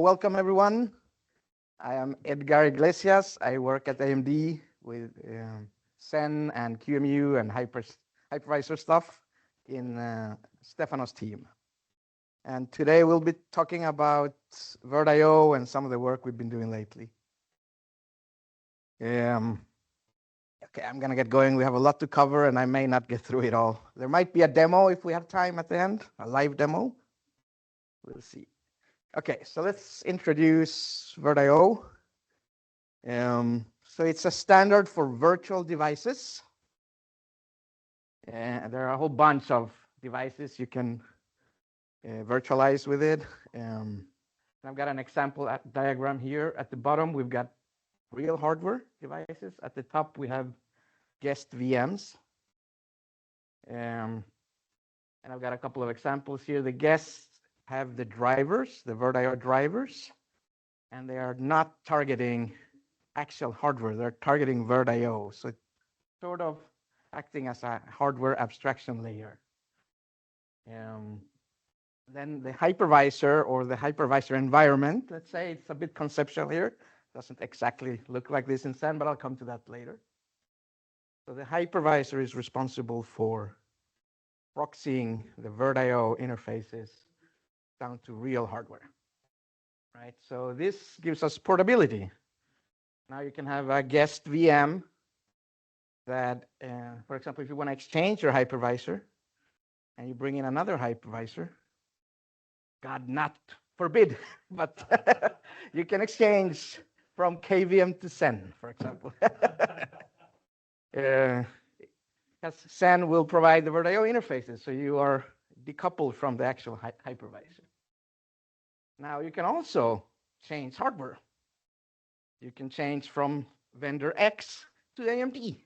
Welcome everyone. I am Edgar Iglesias. I work at AMD with Xen and QEMU and hypervisor stuff in Stefano's team. And today we'll be talking about virtio and some of the work we've been doing lately. Okay, I'm gonna get going. We have a lot to cover and I may not get through it all. There might be a demo if we have time at the end, a live demo. We'll see. Okay, so let's introduce virtio. So it's a standard for virtual devices. And there are a whole bunch of devices you can virtualize with it. I've got an example diagram here. At the bottom, we've got real hardware devices. At the top, we have guest VMs. And I've got a couple of examples here. The guests have the drivers, the virtio drivers, and they are not targeting actual hardware. They're targeting virtio. So it's sort of acting as a hardware abstraction layer. Then the hypervisor or the hypervisor environment, let's say it's a bit conceptual here. Doesn't exactly look like this in Xen, but I'll come to that later. So the hypervisor is responsible for proxying the virtio interfaces down to real hardware, right? So this gives us portability. Now you can have a guest VM that, for example, if you want to exchange your hypervisor and you bring in another hypervisor, God not forbid, but you can exchange from KVM to Xen, for example. Because Xen will provide the virtio interfaces, so you are decoupled from the actual hypervisor. Now you can also change hardware. You can change from vendor X to AMD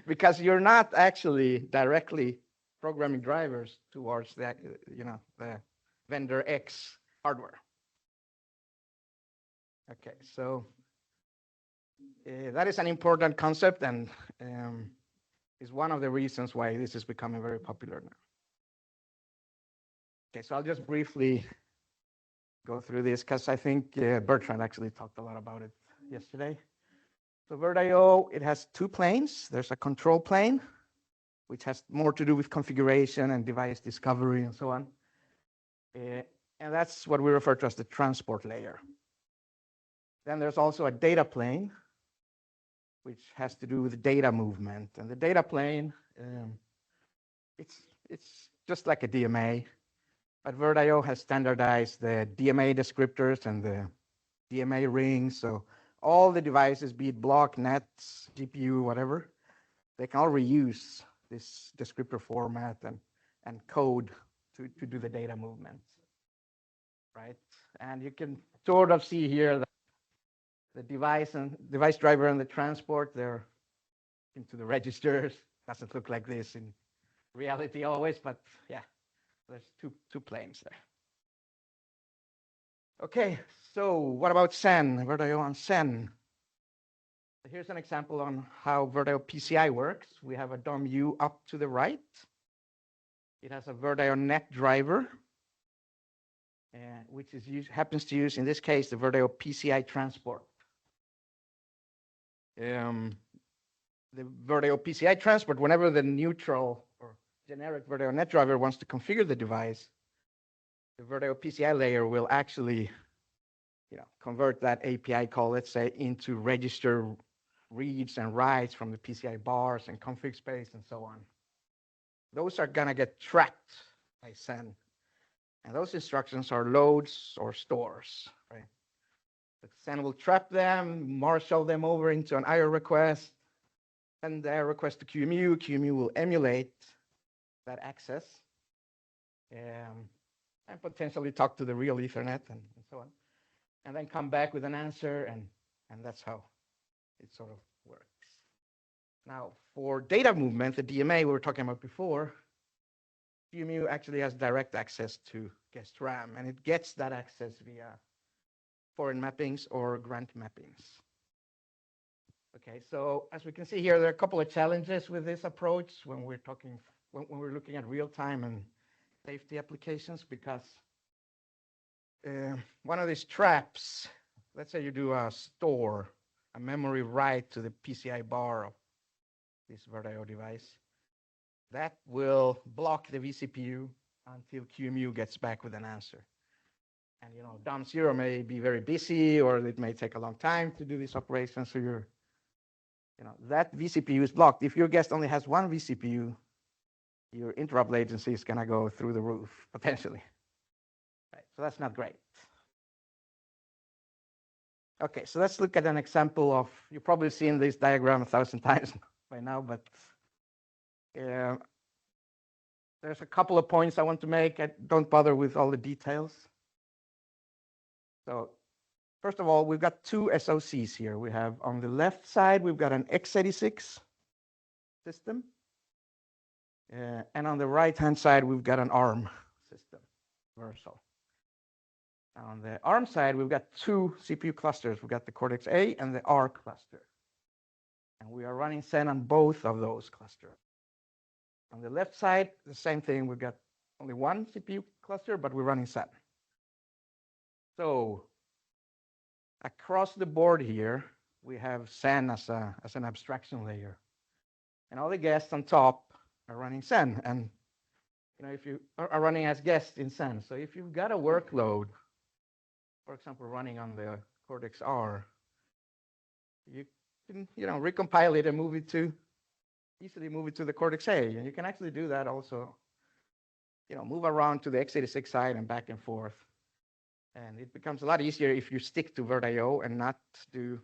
because you're not actually directly programming drivers towards the vendor X hardware. Okay, so that is an important concept and is one of the reasons why this is becoming very popular now. Okay, so I'll just briefly go through this because I think Bertrand actually talked a lot about it yesterday. So virtio, it has two planes. There's a control plane, which has more to do with configuration and device discovery and so on. And that's what we refer to as the transport layer. Then there's also a data plane, which has to do with data movement. And the data plane, it's just like a DMA. But virtio has standardized the DMA descriptors and the DMA rings. So all the devices, be it block, nets, GPU, whatever, they can all reuse this descriptor format and code to do the data movements, right? And you can sort of see here that the device driver and the transport, they're into the registers. Doesn't look like this in reality always, but yeah. There's two planes there. Okay, so what about Xen, virtio on Xen? Here's an example on how virtio PCI works. We have a DOM-U up to the right. It has a virtio net driver, which happens to use, in this case, the virtio PCI transport. The virtio PCI transport, whenever the neutral or generic virtio net driver wants to configure the device, the virtio PCI layer will actually convert that API call, let's say, into register reads and writes from the PCI bars and config space and so on. Those are gonna get tracked by Xen. And those instructions are loads or stores, right? The Xen will trap them, marshal them over into an IO request, send the IO request to QEMU. QEMU will emulate that access and potentially talk to the real Ethernet and so on, and then come back with an answer, and that's how it sort of works. Now, for data movement, the DMA we were talking about before, QEMU actually has direct access to guest RAM, and it gets that access via foreign mappings or grant mappings. Okay, so as we can see here, there are a couple of challenges with this approach when we're looking at real-time and safety applications, because one of these traps, let's say you do a memory write to the PCI bar of this virtio device, that will block the vCPU until QEMU gets back with an answer. And DOM 0 may be very busy, or it may take a long time to do this operation. So that vCPU is blocked. If your guest only has one vCPU, your interrupt latency is going to go through the roof potentially. Right, so that's not great. Okay, so let's look at an example of, you've probably seen this diagram 1,000 times by now, but there's a couple of points I want to make. Don't bother with all the details. So first of all, we've got two SoCs here. We have on the left side, we've got an x86 system. And on the right-hand side, we've got an ARM system, Versal. On the ARM side, we've got two CPU clusters. We've got the Cortex-A and the R cluster. And we are running Xen on both of those clusters. On the left side, the same thing. We've got only one CPU cluster, but we're running Xen. So across the board here, we have Xen as an abstraction layer. And all the guests on top are running Xen. And if you are running as guests in Xen, so if you've got a workload, for example, running on the Cortex-R, you can recompile it and easily move it to the Cortex-A. And you can actually do that also, move around to the x86 side and back and forth. And it becomes a lot easier if you stick to virtio and not do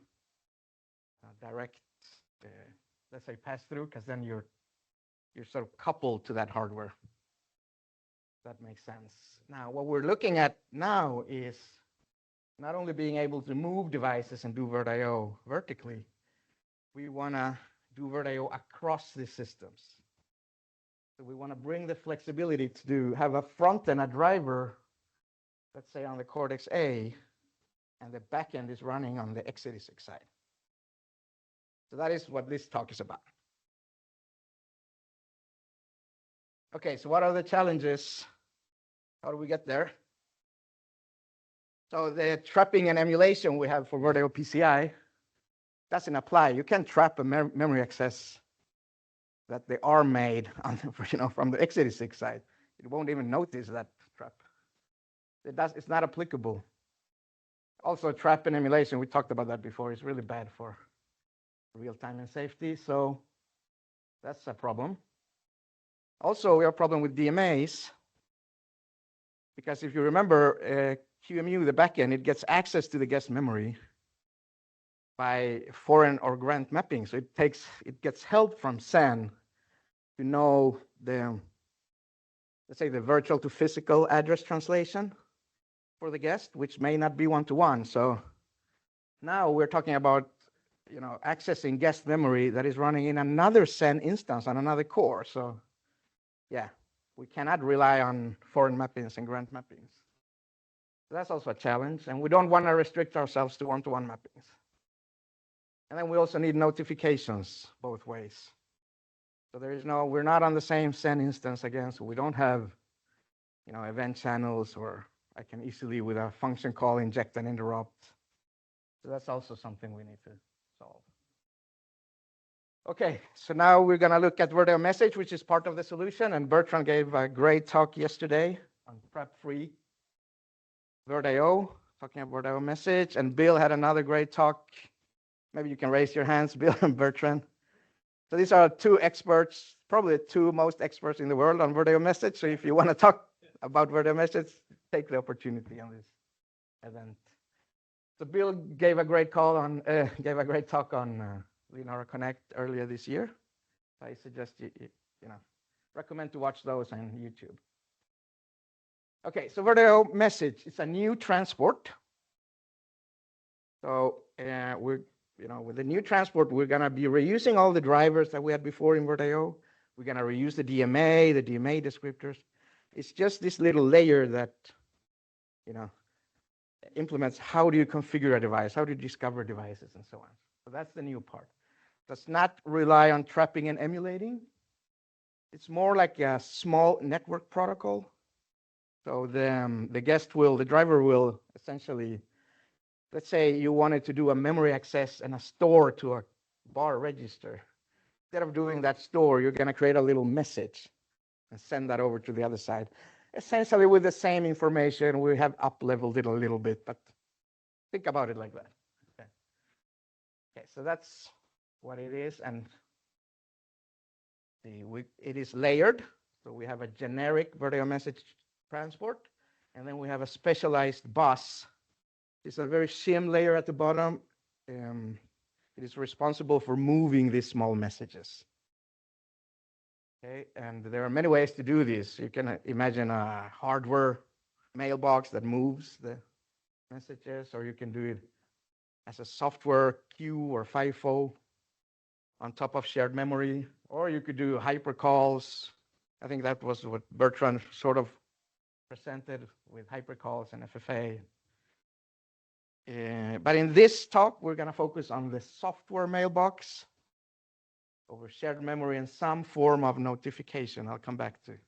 direct, let's say, pass-through, because then you're sort of coupled to that hardware. That makes sense. Now, what we're looking at now is not only being able to move devices and do virtio vertically, we want to do virtio across the systems. So we want to bring the flexibility to have a front and a driver, let's say on the Cortex-A, and the backend is running on the x86 side. So that is what this talk is about. Okay, so what are the challenges? How do we get there? So the trapping and emulation we have for virtio PCI doesn't apply. You can't trap a memory access that the ARM made on from the x86 side. It won't even notice that trap. It's not applicable. Also, trap and emulation, we talked about that before, is really bad for real-time and safety. So that's a problem. Also, we have a problem with DMAs, because if you remember, QEMU, the backend, it gets access to the guest memory by foreign or grant mapping. So it gets help from Xen to know let's say the virtual to physical address translation for the guest, which may not be one-to-one. So now we're talking about accessing guest memory that is running in another Xen instance on another core. So yeah, we cannot rely on foreign mappings and grant mappings. So that's also a challenge, and we don't want to restrict ourselves to one-to-one mappings. And then we also need notifications both ways. So we're not on the same Xen instance again, so we don't have event channels, or I can easily, with a function call, inject an interrupt. So that's also something we need to solve. Okay, so now we're going to look at virtio-msg, which is part of the solution. And Bertrand gave a great talk yesterday on prep-free virtio, talking about virtio-msg. And Bill had another great talk. Maybe you can raise your hands, Bill and Bertrand. So these are two experts, probably the two most experts in the world on virtio-msg. So if you want to talk about virtio-msg, take the opportunity on this event. So Bill gave a great talk on Linaro Connect earlier this year. I suggest you recommend to watch those on YouTube. Okay, so virtio-msg, it's a new transport. So with the new transport, we're going to be reusing all the drivers that we had before in virtio. We're going to reuse the DMA descriptors. It's just this little layer that implements how do you configure a device, how do you discover devices, and so on. So that's the new part. Does not rely on trapping and emulating. It's more like a small network protocol. So the guest will, the driver will essentially, let's say you wanted to do a memory access and a store to a bar register. Instead of doing that store, you're going to create a little message and send that over to the other side. Essentially with the same information, we have up-leveled it a little bit, but think about it like that. Okay. Okay, so that's what it is, and it is layered. So we have a generic virtio-msg transport, and then we have a specialized bus. It's a very shim layer at the bottom. It is responsible for moving these small messages. Okay, and there are many ways to do this. You can imagine a hardware mailbox that moves the messages, or you can do it as a software queue or FIFO on top of shared memory, or you could do hypercalls. I think that was what Bertrand sort of presented with hypercalls and FFA. But in this talk, we're going to focus on the software mailbox over shared memory and some form of notification. I'll come back to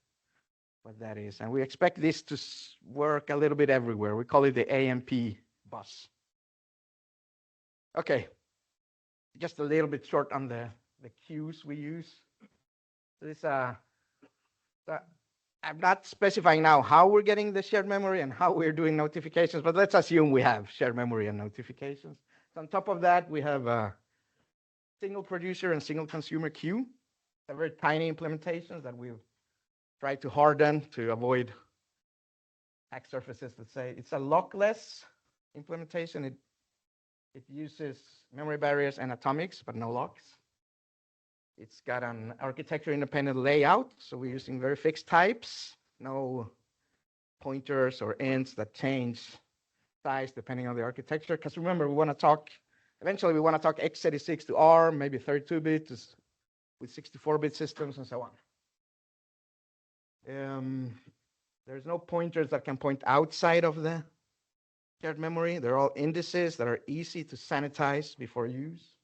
what that is. And we expect this to work a little bit everywhere. We call it the AMP bus. Okay, just a little bit short on the queues we use. This, I'm not specifying now how we're getting the shared memory and how we're doing notifications, but let's assume we have shared memory and notifications. So on top of that, we have a single producer and single consumer queue. They're very tiny implementations that we've tried to harden to avoid attack surfaces. Let's say it's a lockless implementation. It uses memory barriers and atomics, but no locks. It's got an architecture-independent layout, so we're using very fixed types, no pointers or ints that change size depending on the architecture. Because remember, we want to talk, eventually we want to talk x86 to ARM, maybe 32-bit with 64-bit systems and so on. There's no pointers that can point outside of the shared memory. They're all indices that are easy to sanitize before use.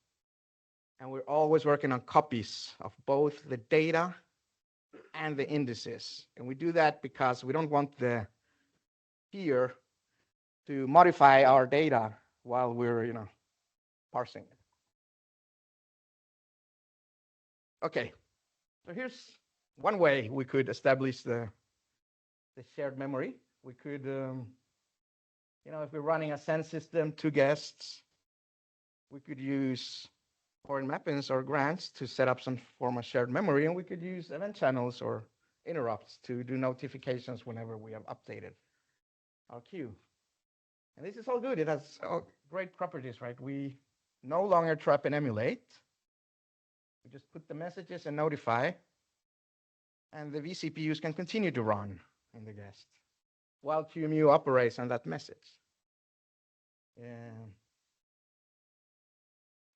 And we're always working on copies of both the data and the indices. And we do that because we don't want the peer to modify our data while we're, parsing it. Okay, so here's one way we could establish the shared memory. We could, if we're running a Xen system, 2 guests, we could use foreign mappings or grants to set up some form of shared memory, and we could use event channels or interrupts to do notifications whenever we have updated our queue. And this is all good. It has great properties, right? We no longer trap and emulate. We just put the messages and notify, and the vCPUs can continue to run in the guest while QEMU operates on that message.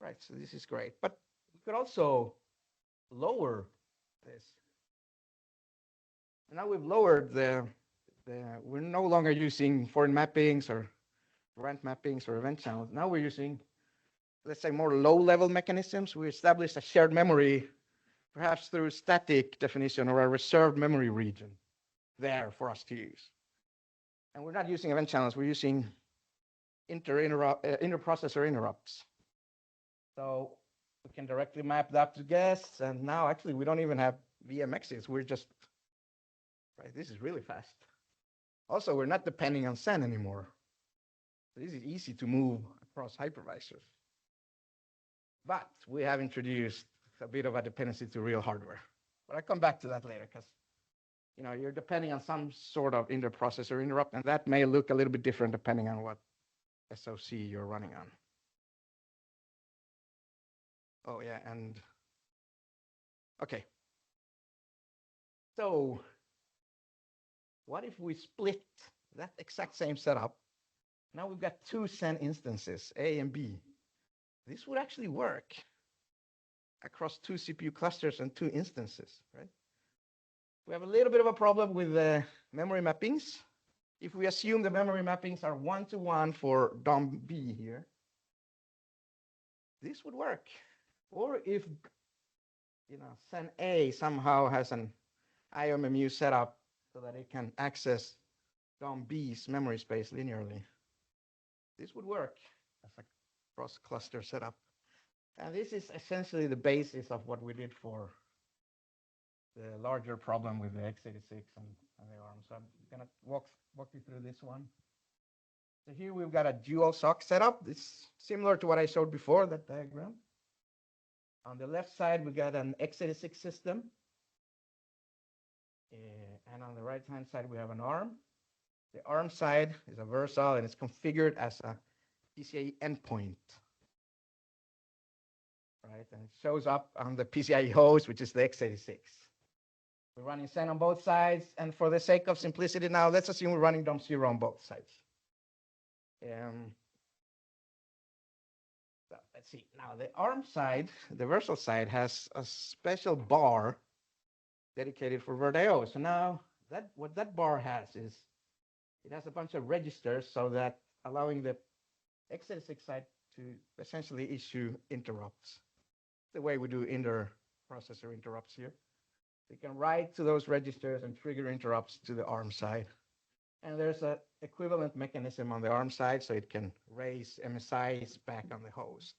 Right, so this is great. But we could also lower this. And now we've lowered we're no longer using foreign mappings or grant mappings or event channels. Now we're using, let's say, more low-level mechanisms. We established a shared memory, perhaps through static definition or a reserved memory region there for us to use. And we're not using event channels. We're using inter-processor interrupts. So we can directly map that to guests. And now, actually, we don't even have VMXs. We're just, right, this is really fast. Also, we're not depending on Xen anymore. So this is easy to move across hypervisors. But we have introduced a bit of a dependency to real hardware. But I'll come back to that later, because you're depending on some sort of inter-processor interrupt, and that may look a little bit different depending on what SoC you're running on. Oh, yeah, and okay. So what if we split that exact same setup? Now we've got 2 Xen instances, A and B. This would actually work across 2 CPU clusters and 2 instances, right? We have a little bit of a problem with the memory mappings. If we assume the memory mappings are 1-to-1 for DOM B here, this would work. Or if Xen A somehow has an IOMMU setup so that it can access DOM B's memory space linearly. This would work as a cross-cluster setup. And this is essentially the basis of what we did for the larger problem with the x86 and the ARM. So I'm going to walk you through this one. So here we've got a dual SoC setup. It's similar to what I showed before, that diagram. On the left side, we got an x86 system. And on the right-hand side, we have an ARM. The ARM side is a Versal, and it's configured as a PCIe endpoint. Right, and it shows up on the PCIe host, which is the x86. We're running Xen on both sides, and for the sake of simplicity now, let's assume we're running DOM0 on both sides. So let's see. Now the ARM side, the Versal side, has a special bar dedicated for virtio. So now what that bar has is it has a bunch of registers, so that allowing the x86 side to essentially issue interrupts. The way we do inter-processor interrupts here. You can write to those registers and trigger interrupts to the ARM side. And there's an equivalent mechanism on the ARM side, so it can raise MSIs back on the host.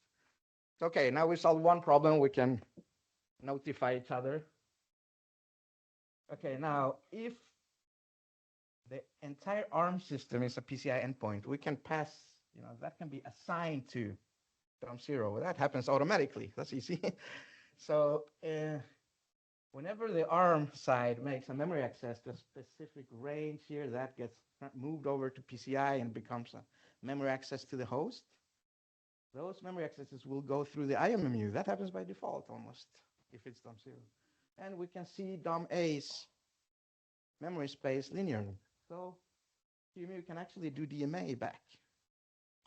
Okay, now we solved one problem. We can notify each other. Okay, now if the entire ARM system is a PCI endpoint, we can pass, that can be assigned to DOM0. That happens automatically. That's easy. So whenever the ARM side makes a memory access to a specific range here, that gets moved over to PCI and becomes a memory access to the host. Those memory accesses will go through the IMMU. That happens by default almost, if it's DOM0. And we can see DOM-A's memory space linearly. So QEMU can actually do DMA back.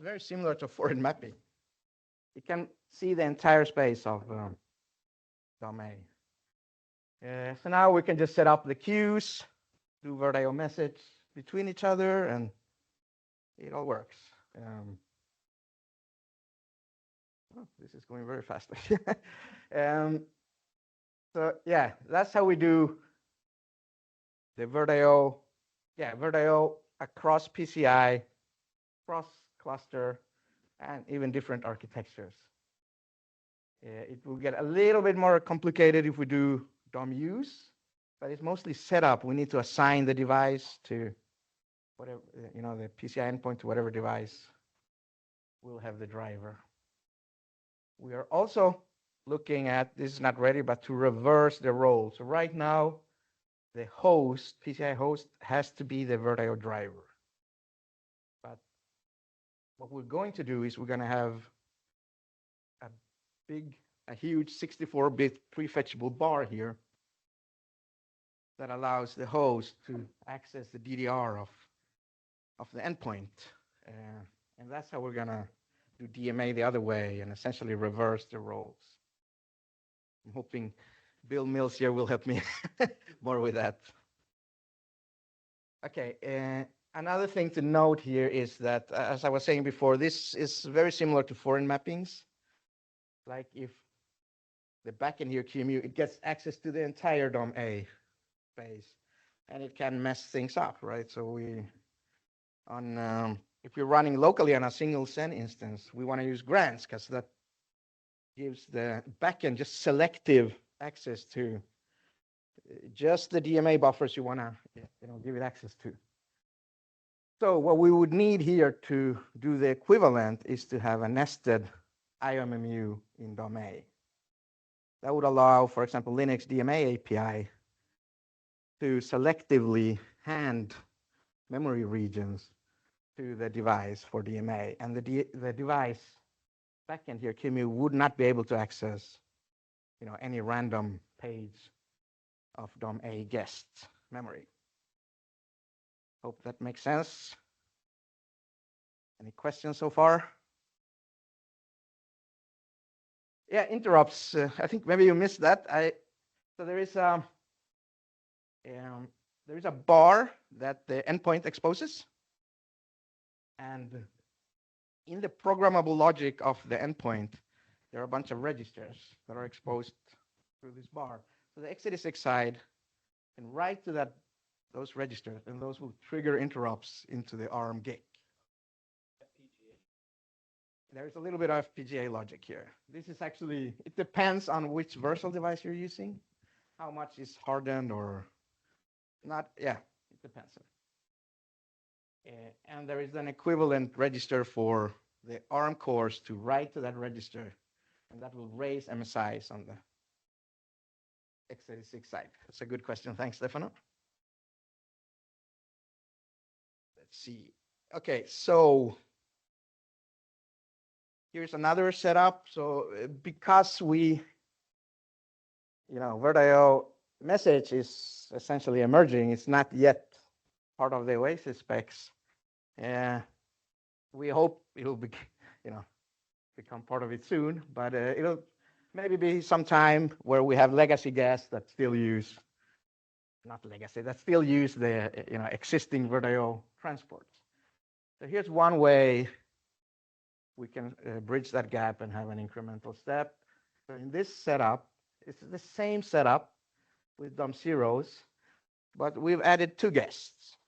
Very similar to foreign mapping. You can see the entire space of DOM-A. So now we can just set up the queues, do virtio message between each other, and it all works. Oh, this is going very fast. So yeah, that's how we do the virtio. Yeah, virtio across PCI, cross cluster, and even different architectures. It will get a little bit more complicated if we do DOM use, but it's mostly set up. We need to assign the device to whatever, the PCI endpoint to whatever device will have the driver. We are also looking at, this is not ready, but to reverse the role. So right now, the host, PCI host, has to be the virtio driver. But what we're going to do is we're going to have a huge 64-bit prefetchable bar here that allows the host to access the DDR of the endpoint. And that's how we're going to do DMA the other way and essentially reverse the roles. I'm hoping Bill Mills here will help me more with that. Okay, another thing to note here is that, as I was saying before, this is very similar to foreign mappings. Like if the backend here, QEMU, it gets access to the entire DOM-A space, and it can mess things up, right? So if you're running locally on a single Xen instance, we want to use grants because that gives the backend just selective access to just the DMA buffers you want to give it access to. So what we would need here to do the equivalent is to have a nested IMMU in DOM-A. That would allow, for example, Linux DMA API to selectively hand memory regions to the device for DMA. And the device backend here, QEMU, would not be able to access any random page of DOM-A guest memory. Hope that makes sense. Any questions so far? Yeah, interrupts. I think maybe you missed that. So there is a bar that the endpoint exposes, and in the programmable logic of the endpoint, there are a bunch of registers that are exposed through this bar. So the x86 side can write to that those registers, and those will trigger interrupts into the ARM gate. There's a little bit of FPGA logic here. This is actually, it depends on which virtual device you're using, how much is hardened or not. Yeah, it depends. And there is an equivalent register for the ARM cores to write to that register, and that will raise MSIs on the x86 side. That's a good question. Thanks, Stefano. Let's see. Okay, so here's another setup. So because virtio-msg is essentially emerging, it's not yet part of the Oasis specs. We hope it'll be, become part of it soon, but it'll maybe be some time where we have legacy guests that still use, not legacy, that still use the existing virtio transports. So here's one way we can bridge that gap and have an incremental step. So in this setup, it's the same setup with DOM zeros, but we've added two guests.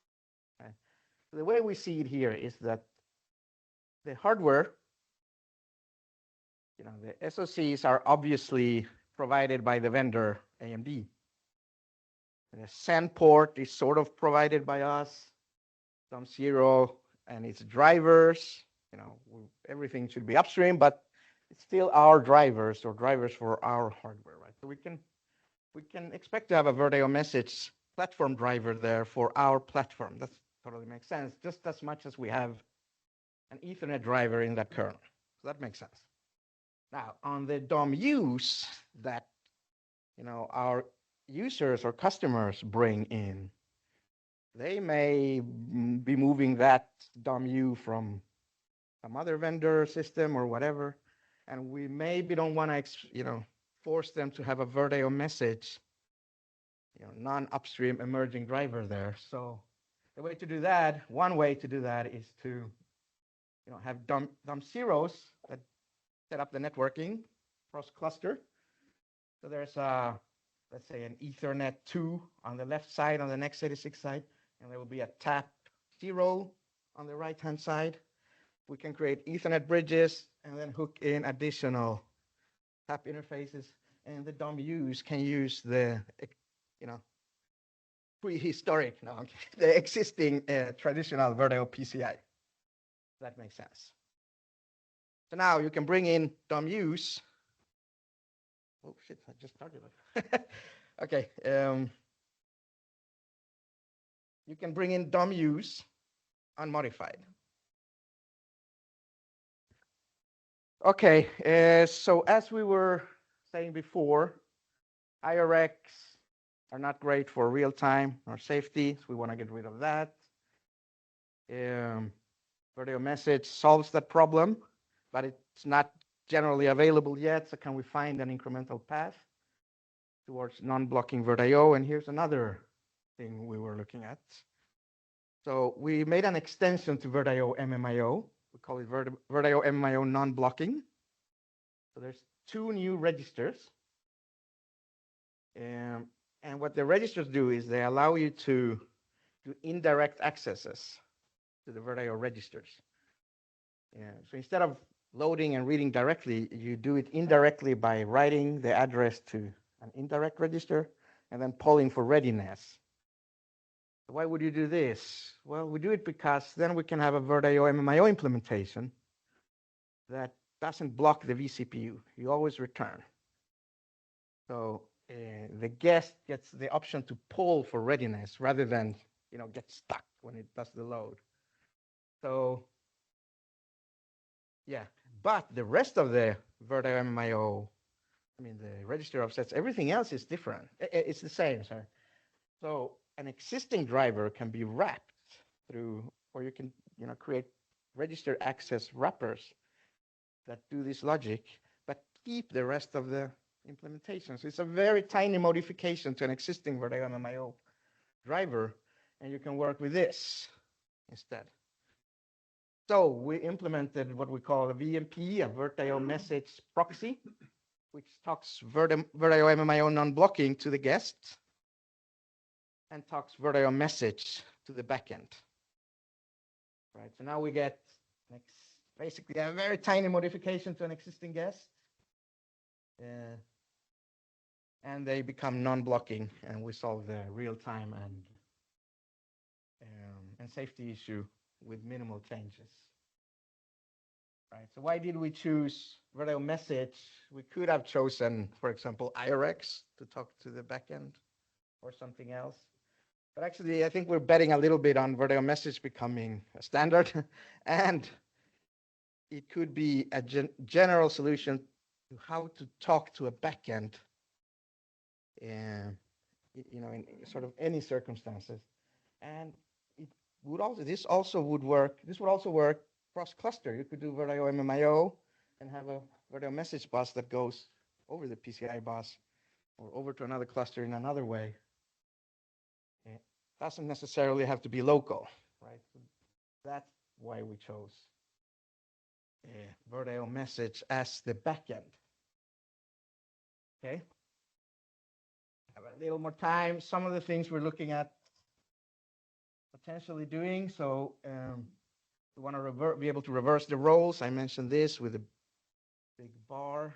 Okay? So the way we see it here is that the hardware, the SoCs are obviously provided by the vendor AMD. And the send port is sort of provided by us, DOM zero and its drivers. Everything should be upstream, but it's still our drivers or drivers for our hardware, right? So we can expect to have a virtio-msg platform driver there for our platform. That totally makes sense, just as much as we have an Ethernet driver in that kernel. So that makes sense. Now, on the DOM use that our users or customers bring in, they may be moving that DOM U from some other vendor system or whatever, and we maybe don't want to, force them to have a virtio-msg, non-upstream emerging driver there. So the way to do that, one way to do that is to, have DOM zeros that set up the networking cross cluster. So there's let's say an Ethernet 2 on the left side on the x86 side, and there will be a tap 0 on the right-hand side. We can create Ethernet bridges and then hook in additional tap interfaces, and the DOM U's can use the, prehistoric, the existing traditional virtio PCIe. That makes sense. So now you can bring in DOM U's. Oh shit! I just started it. Okay. You can bring in DOM U's unmodified. Okay, so as we were saying before, IRX are not great for real time or safety, so we want to get rid of that. virtio-msg solves that problem, but it's not generally available yet, so can we find an incremental path towards non-blocking virtio? And here's another thing we were looking at. So we made an extension to virtio-mmio. We call it virtio-mmio non-blocking. So there's two new registers. And what the registers do is they allow you to do indirect accesses to the virtio registers. So instead of loading and reading directly, you do it indirectly by writing the address to an indirect register and then polling for readiness. Why would you do this? Well, we do it because then we can have a virtio-mmio implementation that doesn't block the vCPU. You always return. So the guest gets the option to poll for readiness rather than get stuck when it does the load. So yeah, but the rest of the virtio-mmio, the register offsets, everything else is different. It's the same, sorry. So an existing driver can be wrapped through, or you can create register access wrappers that do this logic, but keep the rest of the implementation. So it's a very tiny modification to an existing virtio-mmio driver, and you can work with this instead. So we implemented what we call a VMP, a virtio-msg proxy, which talks virtio-mmio non-blocking to the guest. and talks virtio-msg to the backend. Right, so now we get basically a very tiny modification to an existing guest. And they become non-blocking, and we solve the real-time and safety issue with minimal changes. Right. So why did we choose virtio-msg? We could have chosen, for example, IRX to talk to the backend or something else. But actually, I think we're betting a little bit on virtio-msg becoming a standard, and it could be a general solution to how to talk to a backend, in sort of any circumstances. And it would also this would also work cross-cluster. You could do virtio-MMIO and have a virtio-msg bus that goes over the PCIe bus or over to another cluster in another way. It doesn't necessarily have to be local, right? So that's why we chose virtio-msg as the backend. Okay. Have a little more time. Some of the things we're looking at potentially doing. So we want to be able to reverse the roles. I mentioned this with a big bar.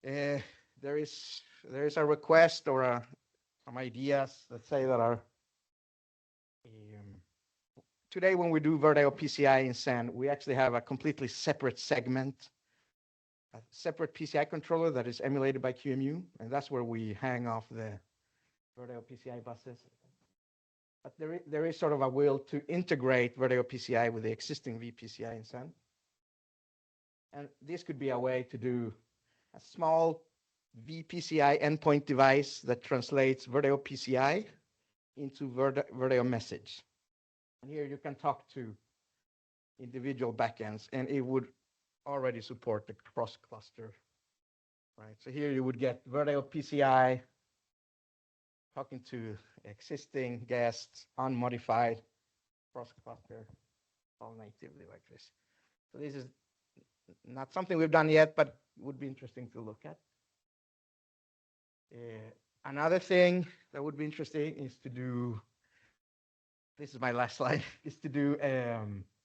There is a request or some ideas that say that are today when we do virtio-PCIe in Xen, we actually have a completely separate segment, a separate PCI controller that is emulated by QEMU, and that's where we hang off the virtio-PCIe buses. But there is sort of a will to integrate virtio-PCIe with the existing vPCI in Xen. And this could be a way to do a small vPCI endpoint device that translates virtio-PCIe into virtio-msg. And here you can talk to individual backends, and it would already support the cross-cluster. Right. So here you would get virtio-PCIe talking to existing guests, unmodified, cross-cluster, all natively like this. So this is not something we've done yet, but would be interesting to look at. Another thing that would be interesting is to do, this is my last slide, is to do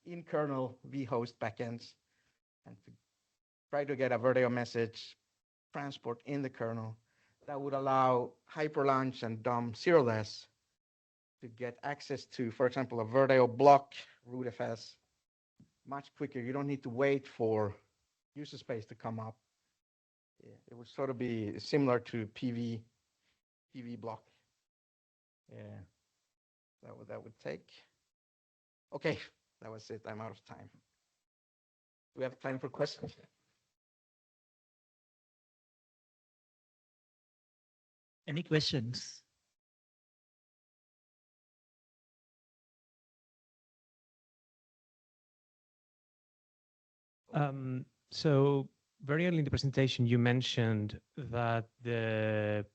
in-kernel vhost backends and to try to get a virtio-msg transport in the kernel that would allow hyperlaunch and DOM seroless to get access to, for example, a virtio block rootfs much quicker. You don't need to wait for user space to come up. It would sort of be similar to PV block. That would take. Okay, that was it. I'm out of time. Do we have time for questions? Any questions? So very early in the presentation, you mentioned that the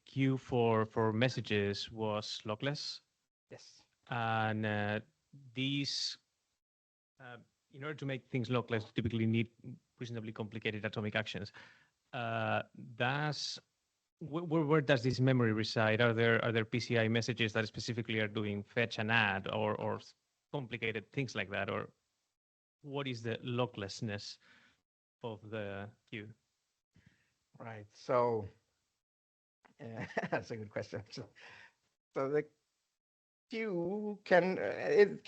queue for messages was lockless. Yes. And these, in order to make things lockless, typically need reasonably complicated atomic actions. Where does this memory reside? Are there PCI messages that specifically are doing fetch and add or complicated things like that? Or what is the locklessness of the queue? Right. So that's a good question. So the queue can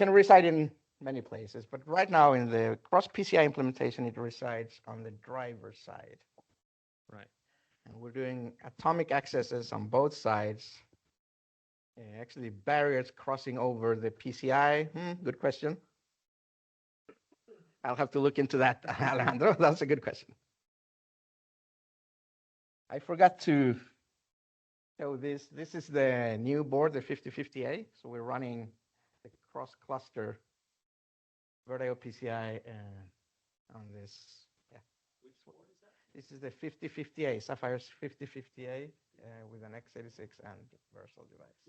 reside in many places, but right now in the cross PCI implementation, it resides on the driver side. Right. And we're doing atomic accesses on both sides. Actually, barriers crossing over the PCI. Good question. I'll have to look into that, Alejandro. That's a good question. I forgot to show this. This is the new board, the 5050A. So we're running the cross-cluster virtio-PCI on this. Yeah. Which board is that? This is the 5050A, Sapphire's 5050A with an x86 and Versal device.